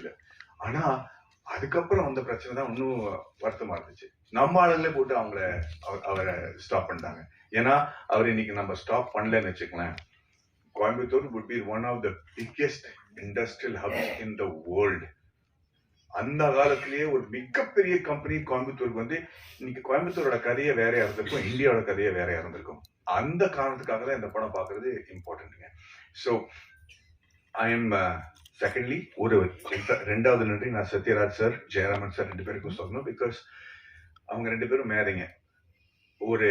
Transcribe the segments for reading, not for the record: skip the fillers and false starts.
முடியல. ஆனா அதுக்கப்புறம் வந்த பிரச்சனை தான் இன்னும் வருத்தமா இருந்துச்சு. நம்ம ஆளுங்களே போட்டு அவரை ஸ்டாப் பண்ணிட்டாங்க. ஏன்னா அவர் இன்னைக்கு நம்ம ஸ்டாப் பண்ணலன்னு வச்சுக்கலாம், Coimbatore would be one of the biggest industrial hubs in the world. அந்த காலத்திலேயே ஒரு மிகப்பெரிய கம்பெனி கோயம்புத்தூருக்கு வந்து இன்னைக்கு கோயம்புத்தூரோட கதையை வேறையா இருந்திருக்கும், இந்தியாவோட கதையை வேறையா இருந்திருக்கும். அந்த காரணத்துக்காக தான் இந்த படம் பார்க்கறது இம்பார்ட்டன்ட்ங்க. ஸோ ஐ எம் செகண்ட்லி ஒரு ரெண்டாவது நன்றி நான் சத்யராஜ் சார், ஜெயராமன் சார் 2 பேருக்கும் சொல்லணும். பிகாஸ் அவங்க 2 பேரும் மேதைங்க. ஒரு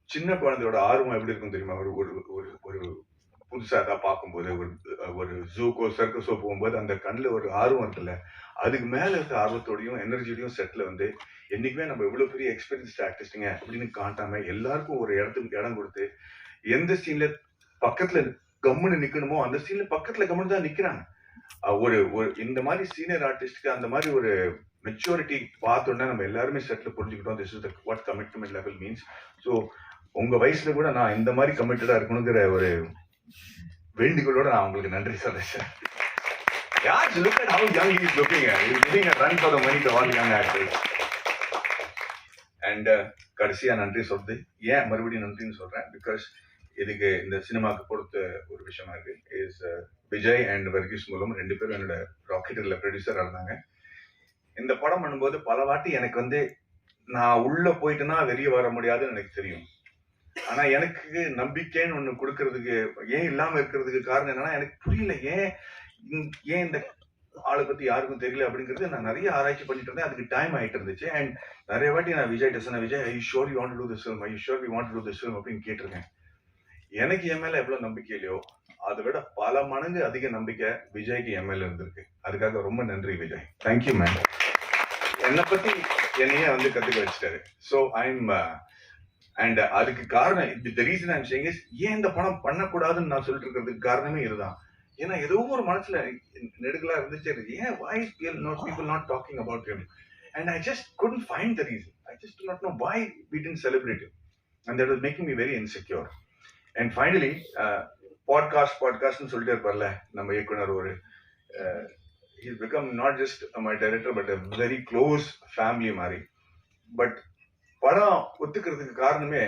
சின்ன குழந்தையோட ஆர்வம் எப்படி இருக்கும் தெரியுமா? ஒரு ஒரு ஒரு புதுசா ஏதாவது பார்க்கும்போது, ஒரு ஜூக்கோ சர்க்கஸோ போகும்போது அந்த கண்ணில் ஒரு ஆர்வம் இருக்குல்ல, அதுக்கு மேல இருக்க ஆர்வத்தோடையும் எனர்ஜியோடையும் செட்டில் வந்து என்னைக்குமே நம்ம எவ்வளவு பெரிய எக்ஸ்பீரியன்ஸ்ட் ஆர்டிஸ்டுங்க அப்படின்னு காட்டாம எல்லாருக்கும் ஒரு இடம் கொடுத்து, எந்த சீன்ல பக்கத்துல கம்முன்னு நிக்கணுமோ அந்த சீன்ல பக்கத்துல கம்முன்னு தான் நிக்கிறாங்க. ஒரு இந்த மாதிரி சீனியர் ஆர்டிஸ்ட்க்கு அந்த மாதிரி ஒரு மெச்சூரிட்டி பார்த்தோன்னா நம்ம எல்லாருமே செட்டில் புரிஞ்சுக்கிட்டோம். This is what commitment level means. So உங்க வயசுல கூட நான் இந்த மாதிரி கமிட்டடா இருக்கணுங்கிற ஒரு வேண்டுகோளோட நான் உங்களுக்கு நன்றி சொல்றேன். Yeah, look at how young he is looking at. He's giving a run for the money to all young actors. And கடைசியா நன்றி சொல்றது ஏன் மறுபடியும் நன்றின்னு சொல்றேன், பிகாஸ் இதுக்கு இந்த சினிமாவுக்கு பொறுத்த ஒரு விஷயமா இருக்கு. இஸ் விஜய் அண்ட் வர்கீஸ் மூலம் 2 பேரும் என்னோட ராக்கெட்டில் ப்ரொடியூசராக இருந்தாங்க. இந்த படம் பண்ணும்போது பல வாட்டி எனக்கு வந்து நான் உள்ள போயிட்டேன்னா வெளியே வர முடியாதுன்னு எனக்கு தெரியும். ஆனா எனக்கு நம்பிக்கைன்னு ஒண்ணு கொடுக்கறதுக்கு ஏன் இல்லாம இருக்கிறதுக்கு காரணம் என்னன்னா, எனக்கு புரியல ஏன் இந்த ஆளை பத்தி யாருக்கும் தெரியல அப்படிங்கிறது. நான் நிறைய ஆராய்ச்சி பண்ணிட்டு இருந்தேன், அதுக்கு டைம் ஆயிட்டு இருந்துச்சு. அண்ட் நிறைய வாட்டி நான் விஜய் சொன்னேன், Vijay I sure you want to do this film, I sure we want to do this film அப்படின்னு கேட்டிருக்கேன். எனக்கு என் மேல எவ்வளவு நம்பிக்கை இல்லையோ அதை விட பல மடங்கு அதிக நம்பிக்கை விஜய்க்கு என் மேல இருந்திருக்கு. அதுக்காக ரொம்ப நன்றி விஜய். Thank you ma'am. என்னை பத்தி என்னையே வந்து கத்துக்க வச்சுட்டாரு. ஸோ ஐம் அண்ட் அதுக்கு காரணம் the reason I'm saying is, ஏன் இந்த படம் பண்ணக்கூடாதுன்னு நான் சொல்லிட்டு இருக்கிறதுக்கு காரணமே இதுதான். ஏன்னா ஏதோ ஒரு மனசுல நெடுகளா இருந்துச்சு, ஏன் why people not talking about him, and I just couldn't find the reason. I just do not know why we didn't celebrate him, and that was making me very insecure. And finally பாட்காஸ்ட்னு சொல்லிட்டே இருப்பார்ல நம்ம இயக்குனர், ஒரு he's become not just my director but a very close family மாதிரி. But படம் ஒத்துக்கிறதுக்கு காரணமே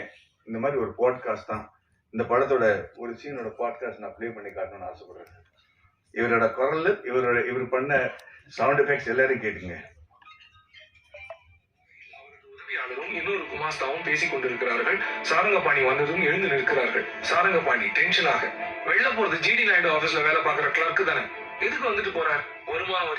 இந்த மாதிரி ஒரு பாட்காஸ்ட் தான். இந்த படத்தோட ஒரு சீனோட பாட்காஸ்ட் நான் ப்ளே பண்ணி காட்டணும்னு ஆசைப்படுறேன். இவரோட குரல், இவர் பண்ண சவுண்ட் எஃபெக்ட்ஸ் எல்லாரும் கேட்டுங்க. உதவியாளரும் இன்னொரு குமாஸ்தாவும் பேசிக் கொண்டிருக்கிறார்கள். சாரங்கபாணி வந்ததும் எழுந்து நிற்கிறார்கள். சாரங்கபாணி டென்ஷனாக, வெளில போறது ஜிடி நாயுடு ஆபீஸ்ல வேலை பார்க்கிற கிளர்க்கு தானே, எதுக்கு வந்துட்டு போறார்? வருமான வரி